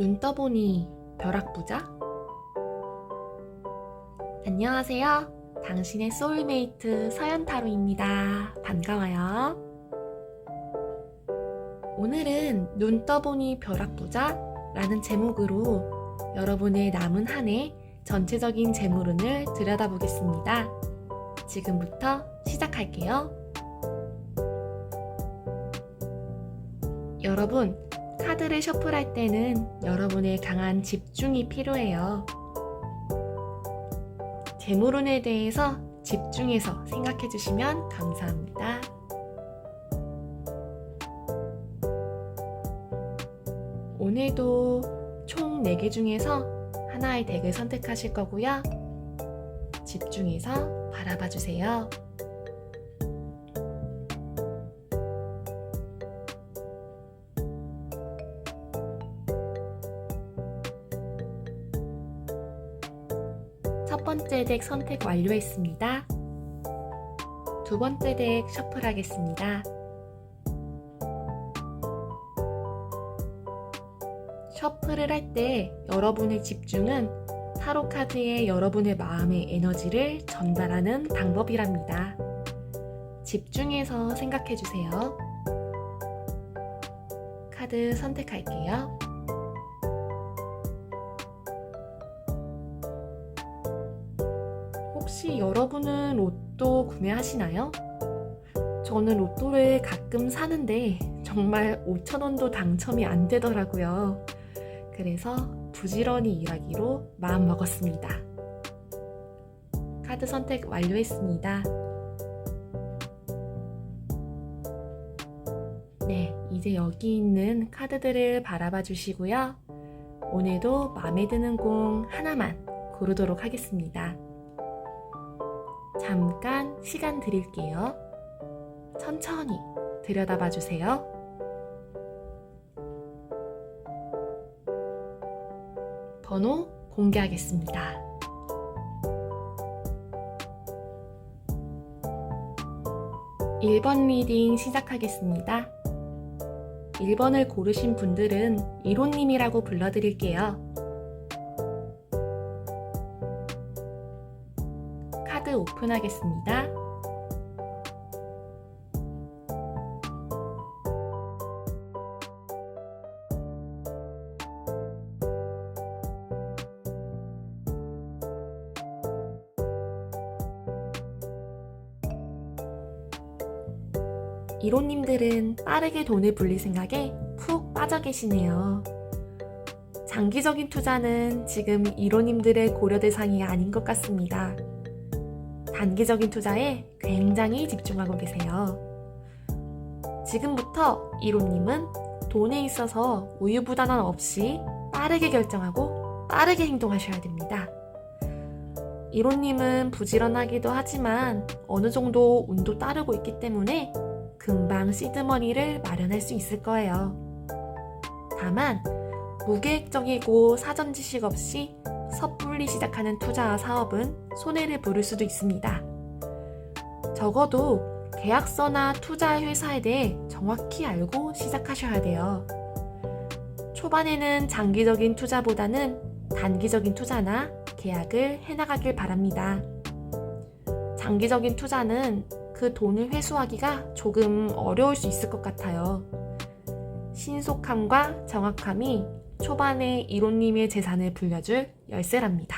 눈 떠보니 벼락부자? 안녕하세요. 당신의 소울메이트 서연타로입니다. 반가워요. 오늘은 눈 떠보니 벼락부자 라는 제목으로 여러분의 남은 한 해 전체적인 재물운을 들여다보겠습니다. 지금부터 시작할게요. 여러분, 카드를 셔플할 때는 여러분의 강한 집중이 필요해요. 재물운에 대해서 집중해서 생각해 주시면 감사합니다. 오늘도 총 4개 중에서 하나의 덱을 선택하실 거고요. 집중해서 바라봐 주세요. 첫 번째 덱 선택 완료했습니다. 두 번째 덱 셔플하겠습니다. 셔플을 할 때 여러분의 집중은 타로 카드에 여러분의 마음의 에너지를 전달하는 방법이랍니다. 집중해서 생각해 주세요. 카드 선택할게요. 혹시 여러분은 로또 구매하시나요? 저는 로또를 가끔 사는데 정말 5,000원도 당첨이 안 되더라고요. 그래서 부지런히 일하기로 마음먹었습니다. 카드 선택 완료했습니다. 네, 이제 여기 있는 카드들을 바라봐 주시고요. 오늘도 마음에 드는 공 하나만 고르도록 하겠습니다. 잠깐 시간 드릴게요. 천천히 들여다봐 주세요. 번호 공개하겠습니다. 1번 리딩 시작하겠습니다. 1번을 고르신 분들은 이로님이라고 불러드릴게요. 카드 오픈하겠습니다. 이로님들은 빠르게 돈을 불릴 생각에 푹 빠져 계시네요. 장기적인 투자는 지금 이로님들의 고려 대상이 아닌 것 같습니다. 단기적인 투자에 굉장히 집중하고 계세요. 지금부터 이로님은 돈에 있어서 우유부단함 없이 빠르게 결정하고 빠르게 행동하셔야 됩니다. 이로님은 부지런하기도 하지만 어느 정도 운도 따르고 있기 때문에 금방 시드머니를 마련할 수 있을 거예요. 다만 무계획적이고 사전 지식 없이 섣불리 시작하는 투자와 사업은 손해를 보를 수도 있습니다. 적어도 계약서나 투자 회사에 대해 정확히 알고 시작하셔야 돼요. 초반에는 장기적인 투자보다는 단기적인 투자나 계약을 해나가길 바랍니다. 장기적인 투자는 그 돈을 회수하기가 조금 어려울 수 있을 것 같아요. 신속함과 정확함이 초반에 이로님의 재산을 불려줄 열쇠랍니다.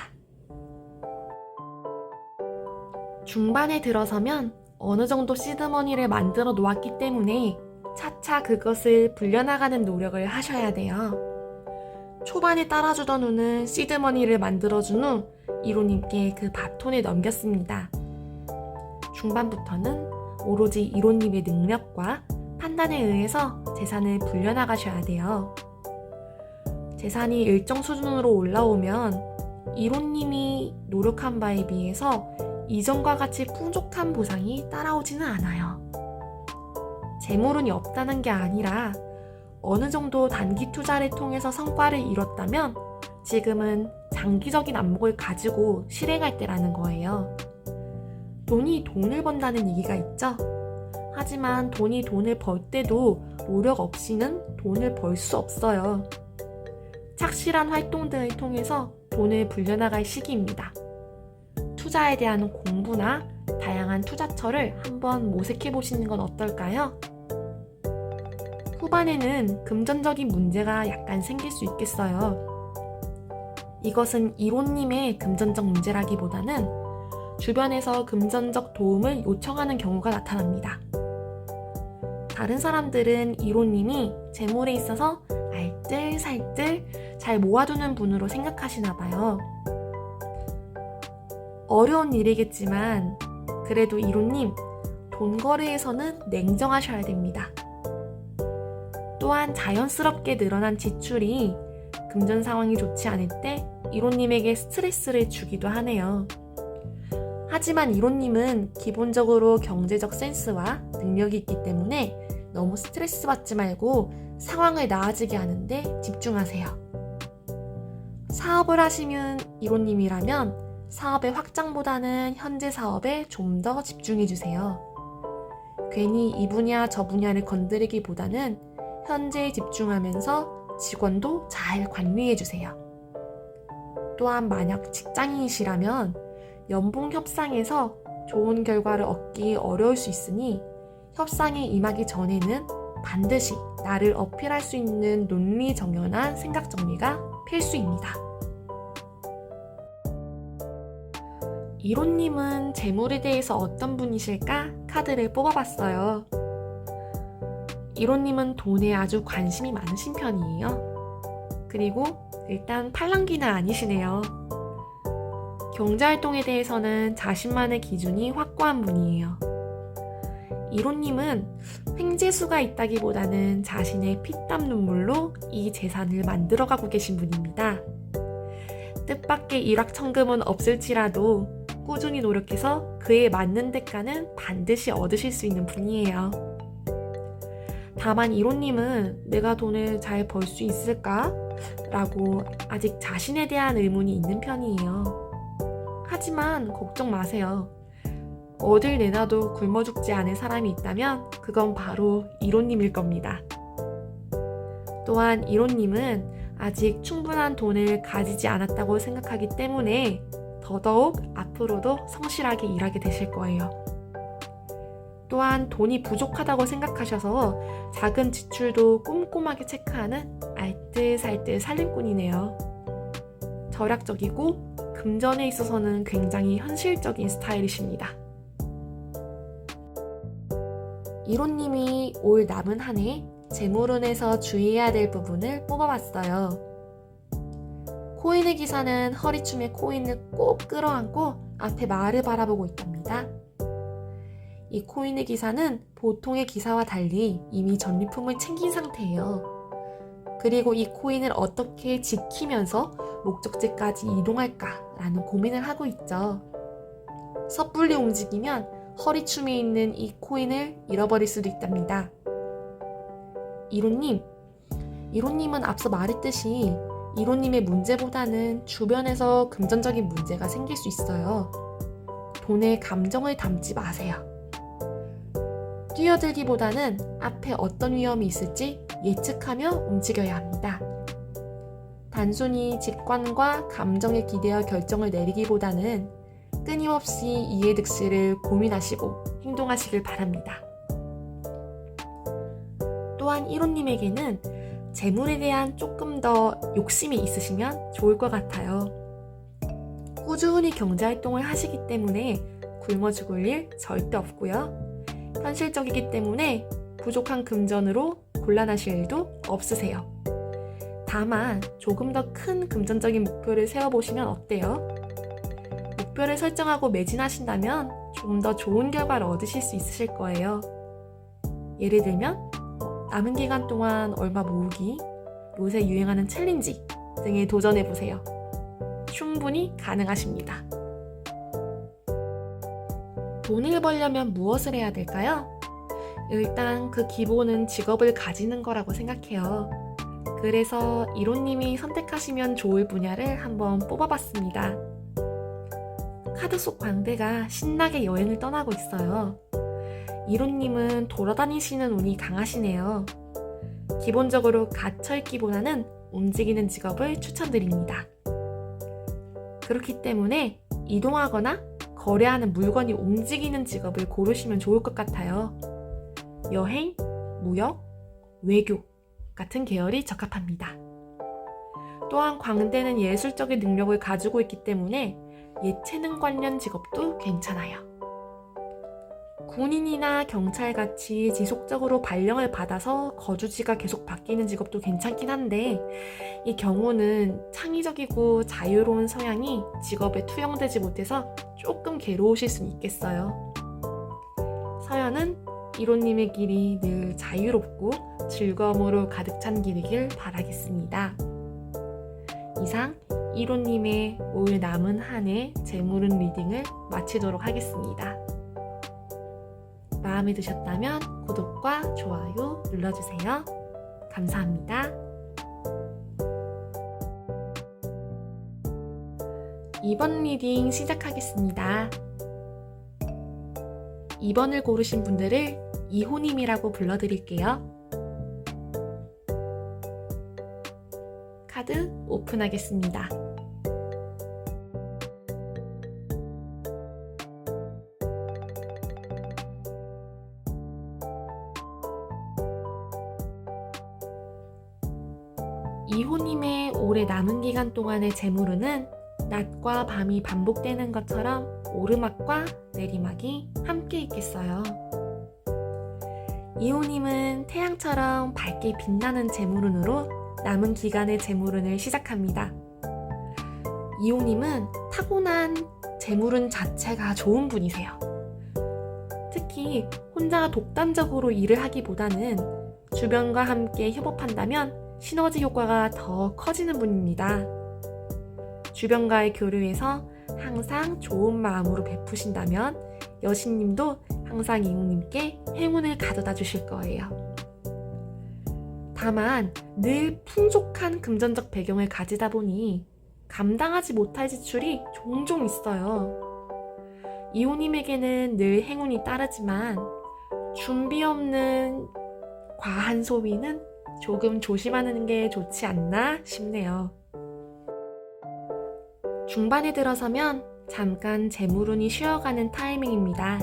중반에 들어서면 어느 정도 시드머니를 만들어 놓았기 때문에 차차 그것을 불려나가는 노력을 하셔야 돼요. 초반에 따라주던 운은 시드머니를 만들어준 후 이로님께 그 바톤을 넘겼습니다. 중반부터는 오로지 이로님의 능력과 판단에 의해서 재산을 불려나가셔야 돼요. 재산이 일정 수준으로 올라오면 이로님이 노력한 바에 비해서 이전과 같이 풍족한 보상이 따라오지는 않아요. 재물운이 없다는 게 아니라 어느 정도 단기 투자를 통해서 성과를 이뤘다면 지금은 장기적인 안목을 가지고 실행할 때라는 거예요. 돈이 돈을 번다는 얘기가 있죠. 하지만 돈이 돈을 벌 때도 노력 없이는 돈을 벌 수 없어요. 착실한 활동 등을 통해서 돈을 불려나갈 시기입니다. 투자에 대한 공부나 다양한 투자처를 한번 모색해 보시는 건 어떨까요? 후반에는 금전적인 문제가 약간 생길 수 있겠어요. 이것은 이론님의 금전적 문제라기보다는 주변에서 금전적 도움을 요청하는 경우가 나타납니다. 다른 사람들은 이론님이 재물에 있어서 알뜰살뜰 잘 모아두는 분으로 생각하시나 봐요. 어려운 일이겠지만 그래도 이론님, 돈 거래에서는 냉정하셔야 됩니다. 또한 자연스럽게 늘어난 지출이 금전 상황이 좋지 않을 때 이론님에게 스트레스를 주기도 하네요. 하지만 이론님은 기본적으로 경제적 센스와 능력이 있기 때문에 너무 스트레스 받지 말고 상황을 나아지게 하는데 집중하세요. 사업을 하시는 이론님이라면 사업의 확장보다는 현재 사업에 좀 더 집중해주세요. 괜히 이 분야 저 분야를 건드리기보다는 현재에 집중하면서 직원도 잘 관리해주세요. 또한 만약 직장인이시라면 연봉 협상에서 좋은 결과를 얻기 어려울 수 있으니 협상에 임하기 전에는 반드시 나를 어필할 수 있는 논리정연한 생각 정리가 필수입니다. 이론님은 재물에 대해서 어떤 분이실까 카드를 뽑아봤어요. 이론님은 돈에 아주 관심이 많으신 편이에요. 그리고 일단 팔랑귀는 아니시네요. 경제활동에 대해서는 자신만의 기준이 확고한 분이에요. 이론님은 횡재수가 있다기보다는 자신의 피땀 눈물로 이 재산을 만들어가고 계신 분입니다. 뜻밖의 일확천금은 없을지라도 꾸준히 노력해서 그에 맞는 대가는 반드시 얻으실 수 있는 분이에요. 다만 이론님은 내가 돈을 잘 벌 수 있을까? 라고 아직 자신에 대한 의문이 있는 편이에요. 하지만 걱정 마세요. 어딜 내놔도 굶어 죽지 않을 사람이 있다면 그건 바로 이론님일 겁니다. 또한 이론님은 아직 충분한 돈을 가지지 않았다고 생각하기 때문에 더더욱 앞으로도 성실하게 일하게 되실 거예요. 또한 돈이 부족하다고 생각하셔서 작은 지출도 꼼꼼하게 체크하는 알뜰살뜰 살림꾼이네요. 절약적이고 금전에 있어서는 굉장히 현실적인 스타일이십니다. 이론님이 올 남은 한 해 재물운에서 주의해야 될 부분을 뽑아봤어요. 코인의 기사는 허리춤에 코인을 꼭 끌어안고 앞에 말을 바라보고 있답니다. 이 코인의 기사는 보통의 기사와 달리 이미 전리품을 챙긴 상태예요. 그리고 이 코인을 어떻게 지키면서 목적지까지 이동할까라는 고민을 하고 있죠. 섣불리 움직이면 허리춤에 있는 이 코인을 잃어버릴 수도 있답니다. 이론님은 앞서 말했듯이 이론님의 문제보다는 주변에서 금전적인 문제가 생길 수 있어요. 돈에 감정을 담지 마세요. 뛰어들기보다는 앞에 어떤 위험이 있을지 예측하며 움직여야 합니다. 단순히 직관과 감정에 기대어 결정을 내리기보다는 끊임없이 이해득실을 고민하시고 행동하시길 바랍니다. 또한 이론님에게는 재물에 대한 조금 더 욕심이 있으시면 좋을 것 같아요. 꾸준히 경제활동을 하시기 때문에 굶어 죽을 일 절대 없고요. 현실적이기 때문에 부족한 금전으로 곤란하실 일도 없으세요. 다만 조금 더 큰 금전적인 목표를 세워보시면 어때요? 목표를 설정하고 매진하신다면 좀 더 좋은 결과를 얻으실 수 있으실 거예요. 예를 들면 남은 기간 동안 얼마 모으기, 요새 유행하는 챌린지 등에 도전해보세요. 충분히 가능하십니다. 돈을 벌려면 무엇을 해야 될까요? 일단 그 기본은 직업을 가지는 거라고 생각해요. 그래서 이론님이 선택하시면 좋을 분야를 한번 뽑아봤습니다. 카드 속 광대가 신나게 여행을 떠나고 있어요. 이론님은 돌아다니시는 운이 강하시네요. 기본적으로 갇혀있기보다는 움직이는 직업을 추천드립니다. 그렇기 때문에 이동하거나 거래하는 물건이 움직이는 직업을 고르시면 좋을 것 같아요. 여행, 무역, 외교 같은 계열이 적합합니다. 또한 광대는 예술적인 능력을 가지고 있기 때문에 예체능 관련 직업도 괜찮아요. 군인이나 경찰같이 지속적으로 발령을 받아서 거주지가 계속 바뀌는 직업도 괜찮긴 한데 이 경우는 창의적이고 자유로운 성향이 직업에 투영되지 못해서 조금 괴로우실 수는 있겠어요. 서연은 이로님의 길이 늘 자유롭고 즐거움으로 가득 찬 길이길 바라겠습니다. 이상 이로님의 올 남은 한 해 재물운 리딩을 마치도록 하겠습니다. 마음에 드셨다면 구독과 좋아요 눌러주세요. 감사합니다. 이번 리딩 시작하겠습니다. 2번을 고르신 분들을 이호님이라고 불러드릴게요. 카드 오픈하겠습니다. 이호님의 올해 남은 기간 동안의 재물운은 낮과 밤이 반복되는 것처럼 오르막과 내리막이 함께 있겠어요. 이호님은 태양처럼 밝게 빛나는 재물운으로 남은 기간의 재물운을 시작합니다. 이호님은 타고난 재물운 자체가 좋은 분이세요. 특히 혼자 독단적으로 일을 하기보다는 주변과 함께 협업한다면 시너지 효과가 더 커지는 분입니다. 주변과의 교류에서 항상 좋은 마음으로 베푸신다면 여신님도 항상 이호님께 행운을 가져다 주실 거예요. 다만 늘 풍족한 금전적 배경을 가지다 보니 감당하지 못할 지출이 종종 있어요. 이호님에게는 늘 행운이 따르지만 준비 없는 과한 소비는 조금 조심하는 게 좋지 않나 싶네요. 중반에 들어서면 잠깐 재물운이 쉬어가는 타이밍입니다.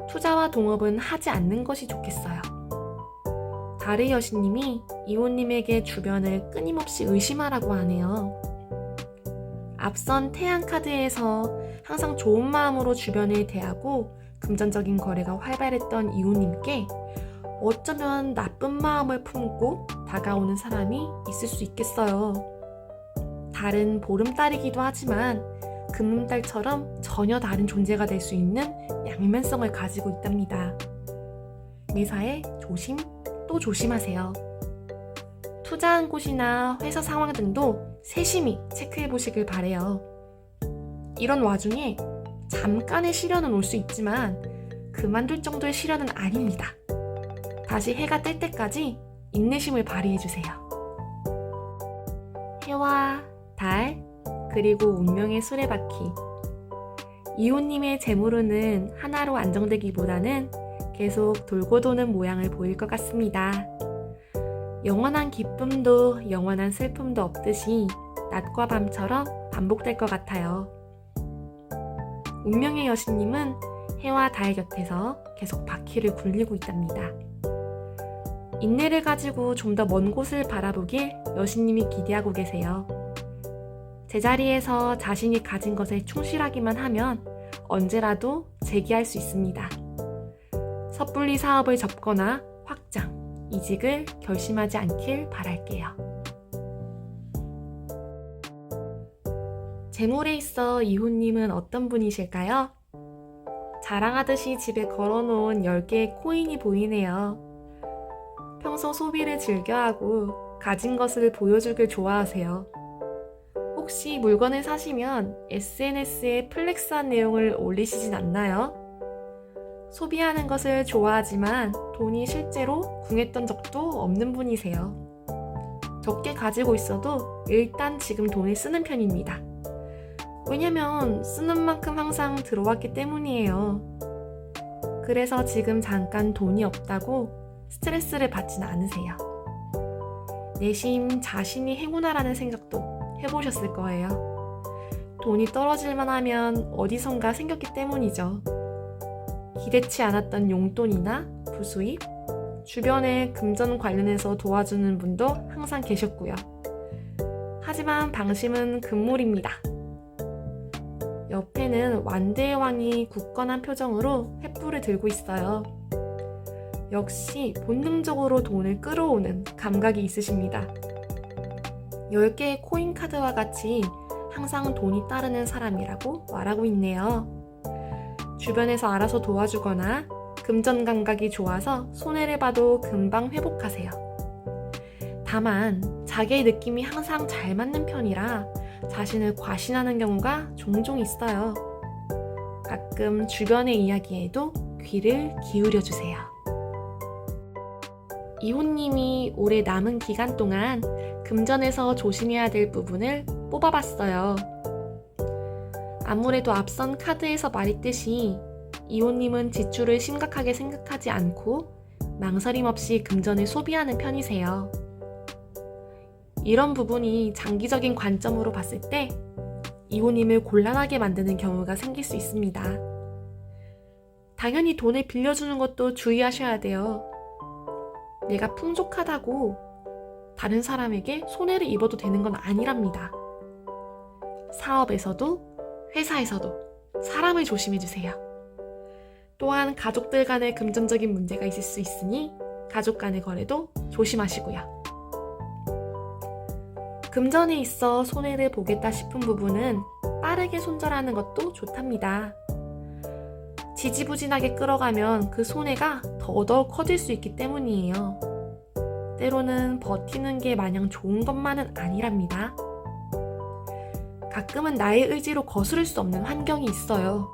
투자와 동업은 하지 않는 것이 좋겠어요. 달의 여신님이 이호님에게 주변을 끊임없이 의심하라고 하네요. 앞선 태양 카드에서 항상 좋은 마음으로 주변을 대하고 금전적인 거래가 활발했던 이호님께 어쩌면 나쁜 마음을 품고 다가오는 사람이 있을 수 있겠어요. 달은 보름달이기도 하지만 금음달처럼 전혀 다른 존재가 될 수 있는 양면성을 가지고 있답니다. 매사에 조심 또 조심하세요. 투자한 곳이나 회사 상황 등도 세심히 체크해 보시길 바래요. 이런 와중에 잠깐의 시련은 올 수 있지만 그만둘 정도의 시련은 아닙니다. 다시 해가 뜰 때까지 인내심을 발휘해주세요. 해와 달, 그리고 운명의 수레바퀴. 이호님의 재물운은 하나로 안정되기보다는 계속 돌고 도는 모양을 보일 것 같습니다. 영원한 기쁨도 영원한 슬픔도 없듯이 낮과 밤처럼 반복될 것 같아요. 운명의 여신님은 해와 달 곁에서 계속 바퀴를 굴리고 있답니다. 인내를 가지고 좀 더 먼 곳을 바라보길 여신님이 기대하고 계세요. 제자리에서 자신이 가진 것에 충실하기만 하면 언제라도 재기할 수 있습니다. 섣불리 사업을 접거나 확장, 이직을 결심하지 않길 바랄게요. 재물에 있어 이호님은 어떤 분이실까요? 자랑하듯이 집에 걸어놓은 10개의 코인이 보이네요. 평소 소비를 즐겨하고 가진 것을 보여주길 좋아하세요. 혹시 물건을 사시면 SNS에 플렉스한 내용을 올리시진 않나요? 소비하는 것을 좋아하지만 돈이 실제로 궁했던 적도 없는 분이세요. 적게 가지고 있어도 일단 지금 돈을 쓰는 편입니다. 왜냐면 쓰는 만큼 항상 들어왔기 때문이에요. 그래서 지금 잠깐 돈이 없다고 스트레스를 받진 않으세요. 내심 자신이 행운아라는 생각도 해보셨을 거예요. 돈이 떨어질만 하면 어디선가 생겼기 때문이죠. 기대치 않았던 용돈이나 부수입, 주변에 금전 관련해서 도와주는 분도 항상 계셨고요. 하지만 방심은 금물입니다. 옆에는 완대의 왕이 굳건한 표정으로 횃불을 들고 있어요. 역시 본능적으로 돈을 끌어오는 감각이 있으십니다. 10개의 코인 카드와 같이 항상 돈이 따르는 사람이라고 말하고 있네요. 주변에서 알아서 도와주거나 금전 감각이 좋아서 손해를 봐도 금방 회복하세요. 다만 자기의 느낌이 항상 잘 맞는 편이라 자신을 과신하는 경우가 종종 있어요. 가끔 주변의 이야기에도 귀를 기울여주세요. 이호님이 올해 남은 기간 동안 금전에서 조심해야 될 부분을 뽑아봤어요. 아무래도 앞선 카드에서 말했듯이 이호님은 지출을 심각하게 생각하지 않고 망설임 없이 금전을 소비하는 편이세요. 이런 부분이 장기적인 관점으로 봤을 때 이호님을 곤란하게 만드는 경우가 생길 수 있습니다. 당연히 돈을 빌려주는 것도 주의하셔야 돼요. 내가 풍족하다고 다른 사람에게 손해를 입어도 되는 건 아니랍니다. 사업에서도 회사에서도 사람을 조심해주세요. 또한 가족들 간의 금전적인 문제가 있을 수 있으니 가족 간의 거래도 조심하시고요. 금전에 있어 손해를 보겠다 싶은 부분은 빠르게 손절하는 것도 좋답니다. 지지부진하게 끌어가면 그 손해가 더더욱 커질 수 있기 때문이에요. 때로는 버티는 게 마냥 좋은 것만은 아니랍니다. 가끔은 나의 의지로 거스를 수 없는 환경이 있어요.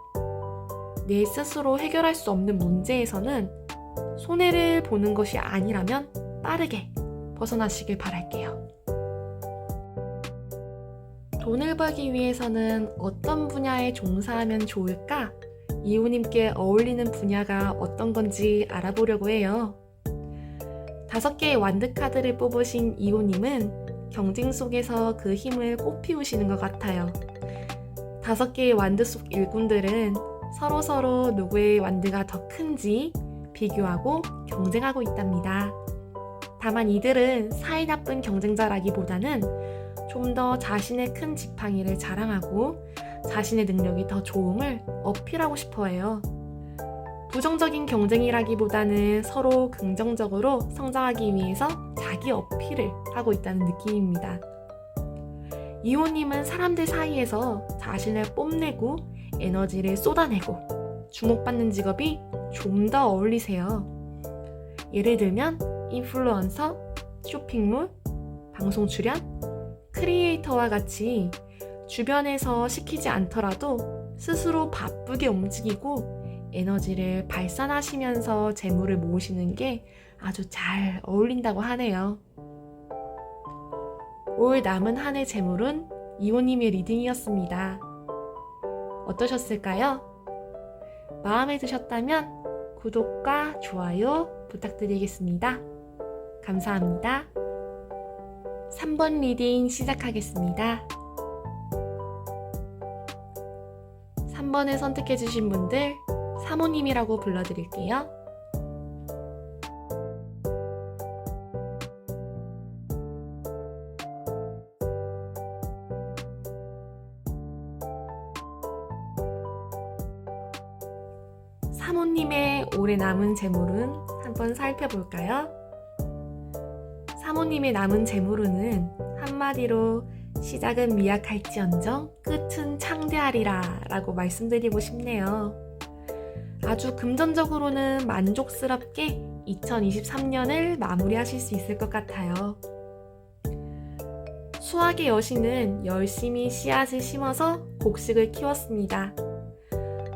내 스스로 해결할 수 없는 문제에서는 손해를 보는 것이 아니라면 빠르게 벗어나시길 바랄게요. 돈을 벌기 위해서는 어떤 분야에 종사하면 좋을까? 이호님께 어울리는 분야가 어떤 건지 알아보려고 해요. 5개의 완드 카드를 뽑으신 이호님은 경쟁 속에서 그 힘을 꽃피우시는 것 같아요. 5개의 완드 속 일꾼들은 서로 누구의 완드가 더 큰지 비교하고 경쟁하고 있답니다. 다만 이들은 사이 나쁜 경쟁자라기보다는 좀 더 자신의 큰 지팡이를 자랑하고 자신의 능력이 더 좋음을 어필하고 싶어해요. 부정적인 경쟁이라기보다는 서로 긍정적으로 성장하기 위해서 자기 어필을 하고 있다는 느낌입니다. 이호님은 사람들 사이에서 자신을 뽐내고 에너지를 쏟아내고 주목받는 직업이 좀 더 어울리세요. 예를 들면 인플루언서, 쇼핑몰, 방송 출연, 크리에이터와 같이 주변에서 시키지 않더라도 스스로 바쁘게 움직이고 에너지를 발산하시면서 재물을 모으시는 게 아주 잘 어울린다고 하네요. 올 남은 한 해 재물은 이호님의 리딩이었습니다. 어떠셨을까요? 마음에 드셨다면 구독과 좋아요 부탁드리겠습니다. 감사합니다. 3번 리딩 시작하겠습니다. 3번을 선택해주신 분들 사모님이라고 불러드릴게요. 사모님의 올해 남은 재물은 한번 살펴볼까요? 사모님의 남은 재물운은 한마디로 시작은 미약할지언정 끝은 창대하리라 라고 말씀드리고 싶네요. 아주 금전적으로는 만족스럽게 2023년을 마무리하실 수 있을 것 같아요. 수학의 여신은 열심히 씨앗을 심어서 곡식을 키웠습니다.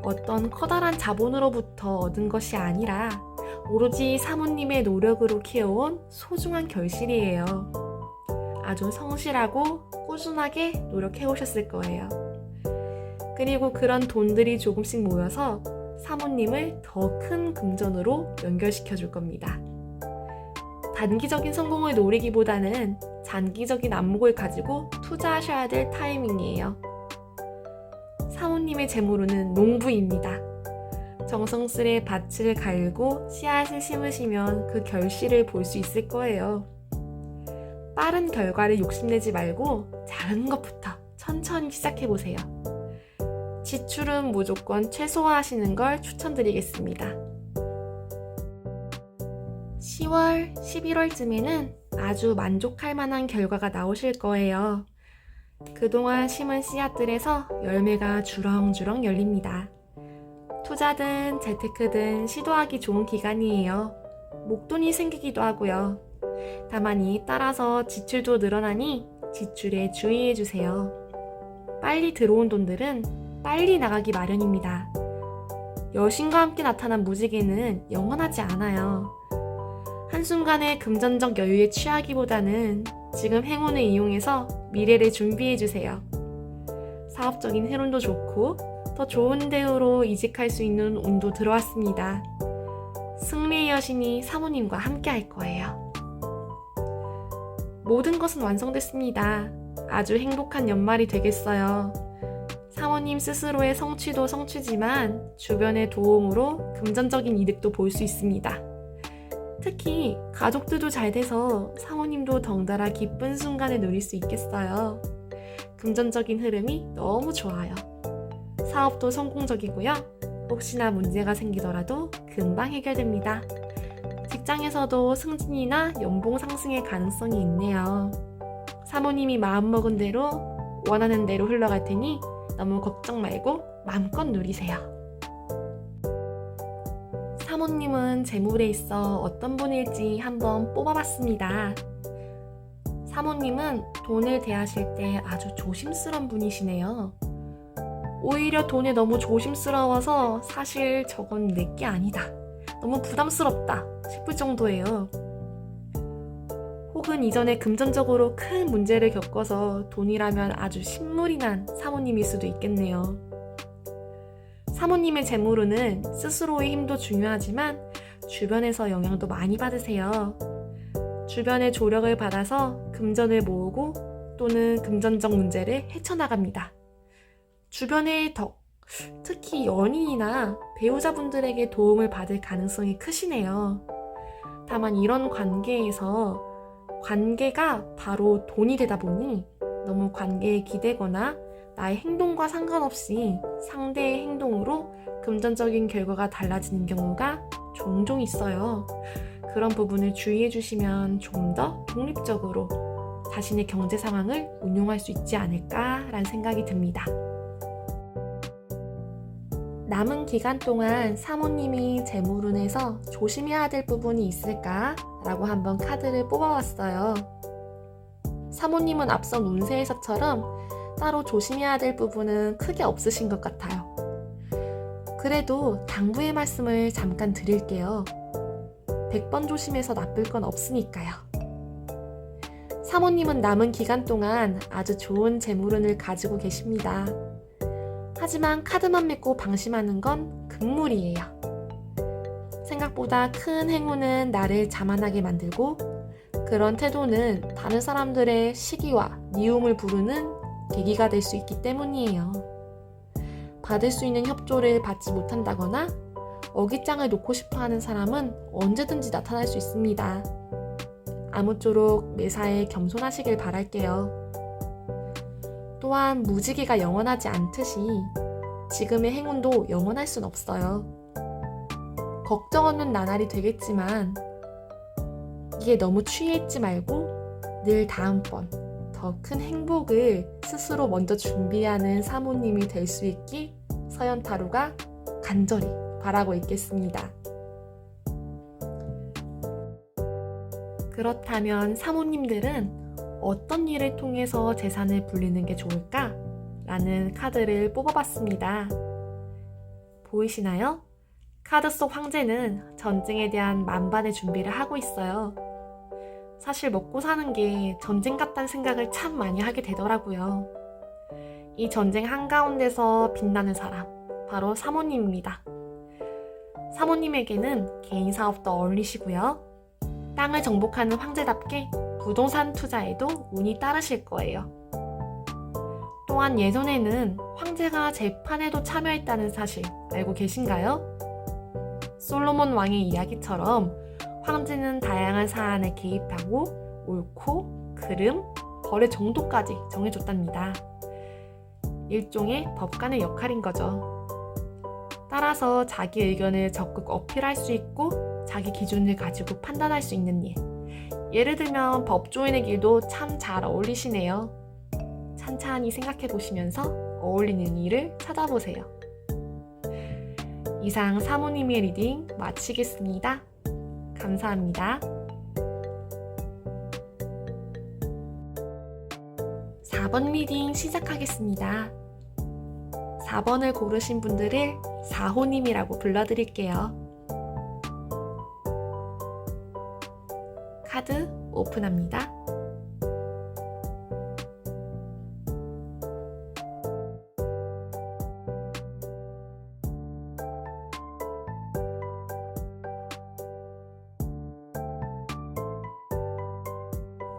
어떤 커다란 자본으로부터 얻은 것이 아니라 오로지 사모님의 노력으로 키워온 소중한 결실이에요. 아주 성실하고 꾸준하게 노력해 오셨을 거예요. 그리고 그런 돈들이 조금씩 모여서 사모님을 더 큰 금전으로 연결시켜 줄 겁니다. 단기적인 성공을 노리기보다는 장기적인 안목을 가지고 투자하셔야 될 타이밍이에요. 사모님의 재물운은 농부입니다. 정성스레 밭을 갈고 씨앗을 심으시면 그 결실을 볼 수 있을 거예요. 빠른 결과를 욕심내지 말고 작은 것부터 천천히 시작해보세요. 지출은 무조건 최소화하시는 걸 추천드리겠습니다. 10월, 11월쯤에는 아주 만족할 만한 결과가 나오실 거예요. 그동안 심은 씨앗들에서 열매가 주렁주렁 열립니다. 투자든 재테크든 시도하기 좋은 기간이에요. 목돈이 생기기도 하고요. 다만 이에 따라서 지출도 늘어나니 지출에 주의해주세요. 빨리 들어온 돈들은 빨리 나가기 마련입니다. 여신과 함께 나타난 무지개는 영원하지 않아요. 한순간의 금전적 여유에 취하기보다는 지금 행운을 이용해서 미래를 준비해주세요. 사업적인 흐름도 좋고 더 좋은 대우로 이직할 수 있는 운도 들어왔습니다. 승리의 여신이 사모님과 함께 할 거예요. 모든 것은 완성됐습니다. 아주 행복한 연말이 되겠어요. 사모님 스스로의 성취도 성취지만 주변의 도움으로 금전적인 이득도 볼 수 있습니다. 특히 가족들도 잘 돼서 사모님도 덩달아 기쁜 순간을 누릴 수 있겠어요. 금전적인 흐름이 너무 좋아요. 사업도 성공적이고요. 혹시나 문제가 생기더라도 금방 해결됩니다. 직장에서도 승진이나 연봉 상승의 가능성이 있네요. 사모님이 마음먹은 대로 원하는 대로 흘러갈 테니 너무 걱정 말고 마음껏 누리세요. 사모님은 재물에 있어 어떤 분일지 한번 뽑아봤습니다. 사모님은 돈을 대하실 때 아주 조심스러운 분이시네요. 오히려 돈에 너무 조심스러워서 사실 저건 내게 아니다, 너무 부담스럽다 싶을 정도예요. 혹은 이전에 금전적으로 큰 문제를 겪어서 돈이라면 아주 신물이 난 사모님일 수도 있겠네요. 사모님의 재물운은 스스로의 힘도 중요하지만 주변에서 영향도 많이 받으세요. 주변의 조력을 받아서 금전을 모으고 또는 금전적 문제를 헤쳐나갑니다. 주변의 덕, 특히 연인이나 배우자분들에게 도움을 받을 가능성이 크시네요. 다만 이런 관계에서 관계가 바로 돈이 되다 보니 너무 관계에 기대거나 나의 행동과 상관없이 상대의 행동으로 금전적인 결과가 달라지는 경우가 종종 있어요. 그런 부분을 주의해 주시면 좀 더 독립적으로 자신의 경제 상황을 운용할 수 있지 않을까라는 생각이 듭니다. 남은 기간 동안 사모님이 재물운에서 조심해야 될 부분이 있을까라고 한번 카드를 뽑아왔어요. 사모님은 앞선 운세에서처럼 따로 조심해야 될 부분은 크게 없으신 것 같아요. 그래도 당부의 말씀을 잠깐 드릴게요. 100번 조심해서 나쁠 건 없으니까요. 사모님은 남은 기간 동안 아주 좋은 재물운을 가지고 계십니다. 하지만 카드만 믿고 방심하는 건 금물이에요. 생각보다 큰 행운은 나를 자만하게 만들고 그런 태도는 다른 사람들의 시기와 미움을 부르는 계기가 될 수 있기 때문이에요. 받을 수 있는 협조를 받지 못한다거나 어깃장을 놓고 싶어하는 사람은 언제든지 나타날 수 있습니다. 아무쪼록 매사에 겸손하시길 바랄게요. 또한 무지개가 영원하지 않듯이 지금의 행운도 영원할 순 없어요. 걱정 없는 나날이 되겠지만 이게 너무 취해 있지 말고 늘 다음번 더 큰 행복을 스스로 먼저 준비하는 사모님이 될 수 있길 서연타로가 간절히 바라고 있겠습니다. 그렇다면 사모님들은 어떤 일을 통해서 재산을 불리는 게 좋을까? 라는 카드를 뽑아봤습니다. 보이시나요? 카드 속 황제는 전쟁에 대한 만반의 준비를 하고 있어요. 사실 먹고 사는 게 전쟁 같다는 생각을 참 많이 하게 되더라고요. 이 전쟁 한가운데서 빛나는 사람, 바로 사모님입니다. 사모님에게는 개인 사업도 어울리시고요. 땅을 정복하는 황제답게 부동산 투자에도 운이 따르실 거예요. 또한 예전에는 황제가 재판에도 참여했다는 사실 알고 계신가요? 솔로몬 왕의 이야기처럼 황제는 다양한 사안에 개입하고 옳고 그름, 벌의 정도까지 정해줬답니다. 일종의 법관의 역할인 거죠. 따라서 자기 의견을 적극 어필할 수 있고 자기 기준을 가지고 판단할 수 있는 일. 예를 들면 법조인의 길도 참 잘 어울리시네요. 찬찬히 생각해 보시면서 어울리는 일을 찾아보세요. 이상 사모님의 리딩 마치겠습니다. 감사합니다. 4번 리딩 시작하겠습니다. 4번을 고르신 분들을 4호님이라고 불러드릴게요. 카드 오픈합니다.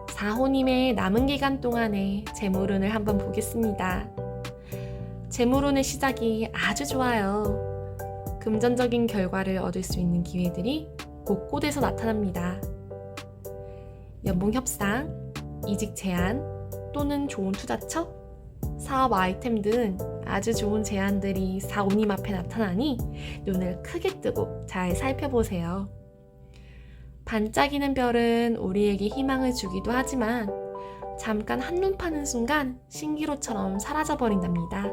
사호님의 남은 기간 동안의 재물운을 한번 보겠습니다. 재물운의 시작이 아주 좋아요. 금전적인 결과를 얻을 수 있는 기회들이 곳곳에서 나타납니다. 연봉 협상, 이직 제안 또는 좋은 투자처, 사업 아이템 등 아주 좋은 제안들이 사호님 앞에 나타나니 눈을 크게 뜨고 잘 살펴보세요. 반짝이는 별은 우리에게 희망을 주기도 하지만 잠깐 한눈 파는 순간 신기루처럼 사라져버린답니다.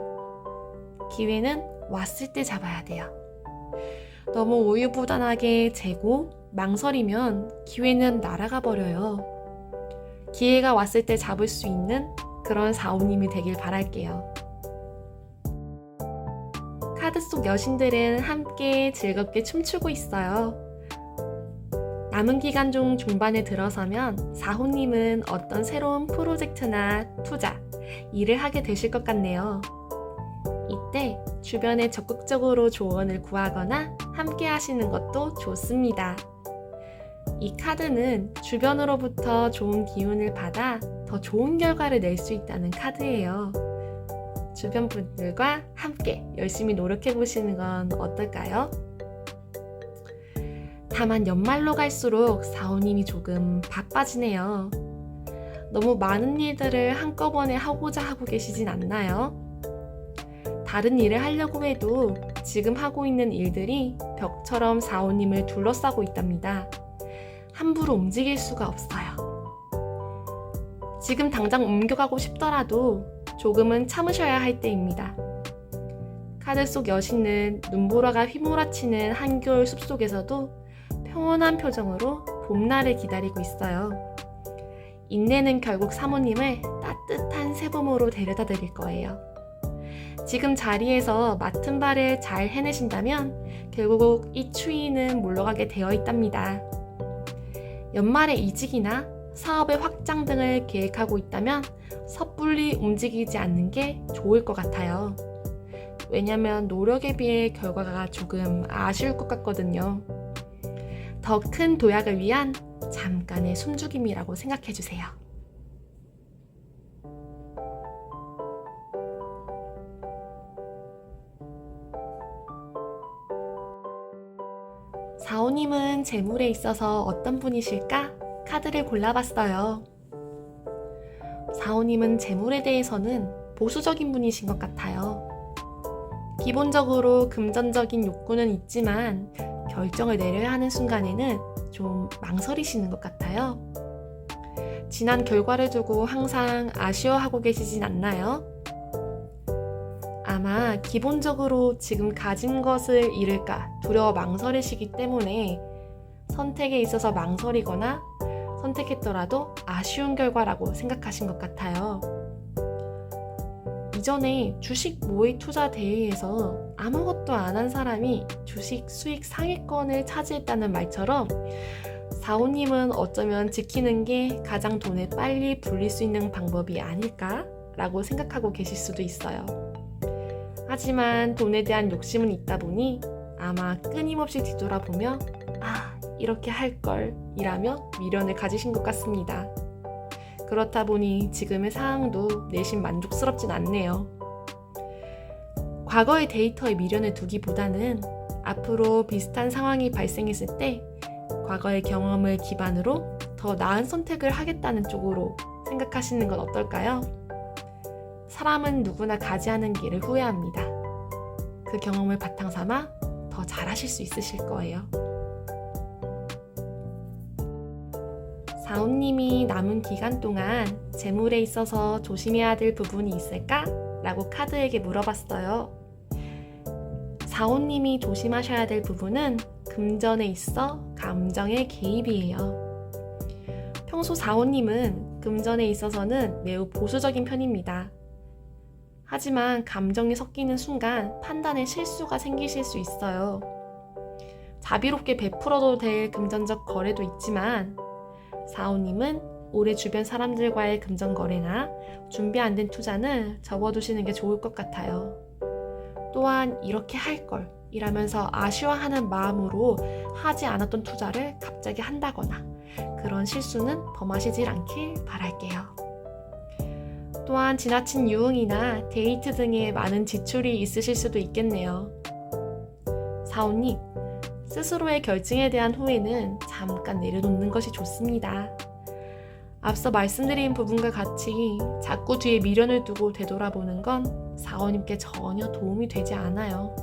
기회는 왔을 때 잡아야 돼요. 너무 우유부단하게 재고 망설이면 기회는 날아가 버려요. 기회가 왔을 때 잡을 수 있는 그런 사오님이 되길 바랄게요. 카드 속 여신들은 함께 즐겁게 춤추고 있어요. 남은 기간 중 중반에 들어서면 사호님은 어떤 새로운 프로젝트나 투자, 일을 하게 되실 것 같네요. 이때 주변에 적극적으로 조언을 구하거나 함께 하시는 것도 좋습니다. 이 카드는 주변으로부터 좋은 기운을 받아 더 좋은 결과를 낼 수 있다는 카드예요. 주변 분들과 함께 열심히 노력해 보시는 건 어떨까요? 다만 연말로 갈수록 사오님이 조금 바빠지네요. 너무 많은 일들을 한꺼번에 하고자 하고 계시진 않나요? 다른 일을 하려고 해도 지금 하고 있는 일들이 벽처럼 사오님을 둘러싸고 있답니다. 함부로 움직일 수가 없어요. 지금 당장 옮겨가고 싶더라도 조금은 참으셔야 할 때입니다. 카드 속 여신은 눈보라가 휘몰아치는 한겨울 숲속에서도 평온한 표정으로 봄날을 기다리고 있어요. 인내는 결국 사모님을 따뜻한 새봄으로 데려다 드릴 거예요. 지금 자리에서 맡은 바를 잘 해내신다면 결국 이 추위는 물러가게 되어 있답니다. 연말에 이직이나 사업의 확장 등을 계획하고 있다면 섣불리 움직이지 않는 게 좋을 것 같아요. 왜냐면 노력에 비해 결과가 조금 아쉬울 것 같거든요. 더 큰 도약을 위한 잠깐의 숨죽임이라고 생각해주세요. 사오님은 재물에 있어서 어떤 분이실까? 카드를 골라봤어요. 사오님은 재물에 대해서는 보수적인 분이신 것 같아요. 기본적으로 금전적인 욕구는 있지만 결정을 내려야 하는 순간에는 좀 망설이시는 것 같아요. 지난 결과를 두고 항상 아쉬워하고 계시진 않나요? 아마 기본적으로 지금 가진 것을 잃을까 두려워 망설이시기 때문에 선택에 있어서 망설이거나 선택했더라도 아쉬운 결과라고 생각하신 것 같아요. 이전에 주식 모의 투자 대회에서 아무것도 안 한 사람이 주식 수익 상위권을 차지했다는 말처럼 사오님은 어쩌면 지키는 게 가장 돈을 빨리 불릴 수 있는 방법이 아닐까? 라고 생각하고 계실 수도 있어요. 하지만 돈에 대한 욕심은 있다 보니 아마 끊임없이 뒤돌아보며 이렇게 할 걸 이라며 미련을 가지신 것 같습니다. 그렇다 보니 지금의 상황도 내심 만족스럽진 않네요. 과거의 데이터에 미련을 두기보다는 앞으로 비슷한 상황이 발생했을 때 과거의 경험을 기반으로 더 나은 선택을 하겠다는 쪽으로 생각하시는 건 어떨까요? 사람은 누구나 가지 않은 길을 후회합니다. 그 경험을 바탕 삼아 더 잘하실 수 있으실 거예요. 사오님이 남은 기간 동안 재물에 있어서 조심해야 될 부분이 있을까? 라고 카드에게 물어봤어요. 사오님이 조심하셔야 될 부분은 금전에 있어 감정의 개입이에요. 평소 사오님은 금전에 있어서는 매우 보수적인 편입니다. 하지만 감정이 섞이는 순간 판단에 실수가 생기실 수 있어요. 자비롭게 베풀어도 될 금전적 거래도 있지만 사오님은 올해 주변 사람들과의 금전 거래나 준비 안 된 투자는 접어두시는 게 좋을 것 같아요. 또한 이렇게 할 걸 이라면서 아쉬워하는 마음으로 하지 않았던 투자를 갑자기 한다거나 그런 실수는 범하시질 않길 바랄게요. 또한 지나친 유흥이나 데이트 등의 많은 지출이 있으실 수도 있겠네요. 사오님, 스스로의 결정에 대한 후회는 잠깐 내려놓는 것이 좋습니다. 앞서 말씀드린 부분과 같이 자꾸 뒤에 미련을 두고 되돌아보는 건 사오님께 전혀 도움이 되지 않아요.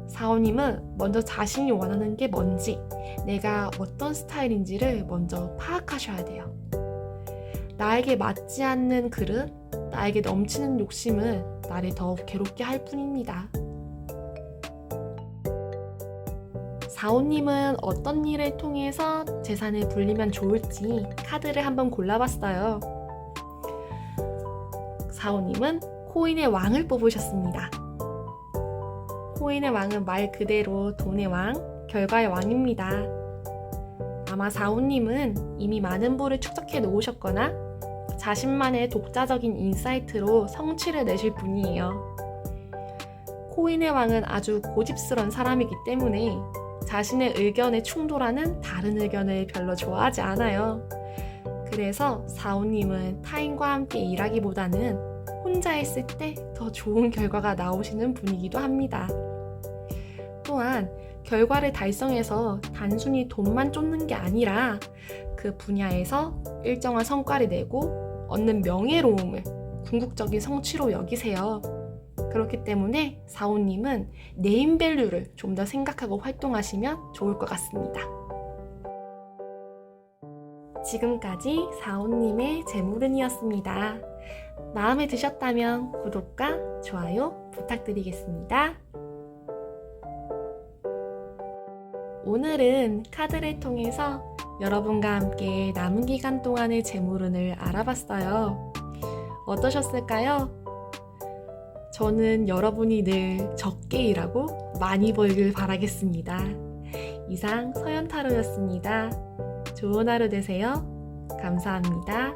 사오님은 먼저 자신이 원하는 게 뭔지, 내가 어떤 스타일인지를 먼저 파악하셔야 돼요. 나에게 맞지 않는 그릇, 나에게 넘치는 욕심은 나를 더욱 괴롭게 할 뿐입니다. 사오님은 어떤 일을 통해서 재산을 불리면 좋을지 카드를 한번 골라봤어요. 사오님은 코인의 왕을 뽑으셨습니다. 코인의 왕은 말 그대로 돈의 왕, 결과의 왕입니다. 아마 사오님은 이미 많은 부를 축적해 놓으셨거나 자신만의 독자적인 인사이트로 성취를 내실 분이에요. 코인의 왕은 아주 고집스러운 사람이기 때문에 자신의 의견에 충돌하는 다른 의견을 별로 좋아하지 않아요. 그래서 사오님은 타인과 함께 일하기보다는 혼자 있을 때 더 좋은 결과가 나오시는 분이기도 합니다. 또한 결과를 달성해서 단순히 돈만 쫓는 게 아니라 그 분야에서 일정한 성과를 내고 얻는 명예로움을 궁극적인 성취로 여기세요. 그렇기 때문에 사오님은 네임밸류를 좀 더 생각하고 활동하시면 좋을 것 같습니다. 지금까지 사오님의 재물운이었습니다. 마음에 드셨다면 구독과 좋아요 부탁드리겠습니다. 오늘은 카드를 통해서 여러분과 함께 남은 기간 동안의 재물운을 알아봤어요. 어떠셨을까요? 저는 여러분이 늘 적게 일하고 많이 벌길 바라겠습니다. 이상 서연타로였습니다. 좋은 하루 되세요. 감사합니다.